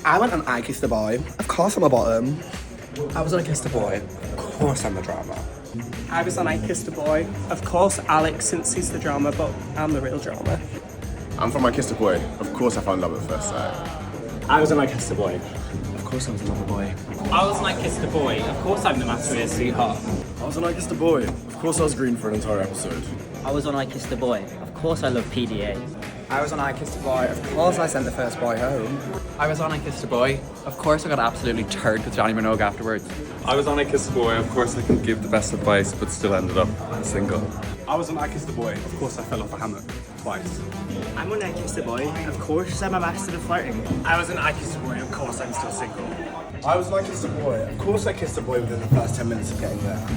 I went on I Kissed a Boy. Of course I'm a bottom. I was on I Kissed a Boy. Of course I'm the drama. I was on I Kissed a Boy. Of course Alex, since he's the drama, but I'm the real drama. I'm from I Kissed a Boy. Of course I found love at first sight. I was on I Kissed a Boy. Of course I was the lover boy. I was on I Kissed a Boy. Of course I'm the Master sweetheart. I was on I Kissed a Boy. Of course I was green for an entire episode. I was on I Kissed a Boy. Of course I love PDA. I was on I Kissed a Boy. Of course I sent the first boy home. I was on I Kissed a Boy. Of course I got absolutely turd with Johnny Minogue afterwards. I was on I Kissed a Boy. Of course I could give the best advice, but still ended up single. I was on I Kissed a Boy. Of course I fell off a hammock twice. I'm on I Kissed a Boy. Of course I'm a master of flirting. I was on I Kissed a Boy. Of course I'm still single. I was on I Kissed a Boy. Of course I kissed a boy within the first 10 minutes of getting there.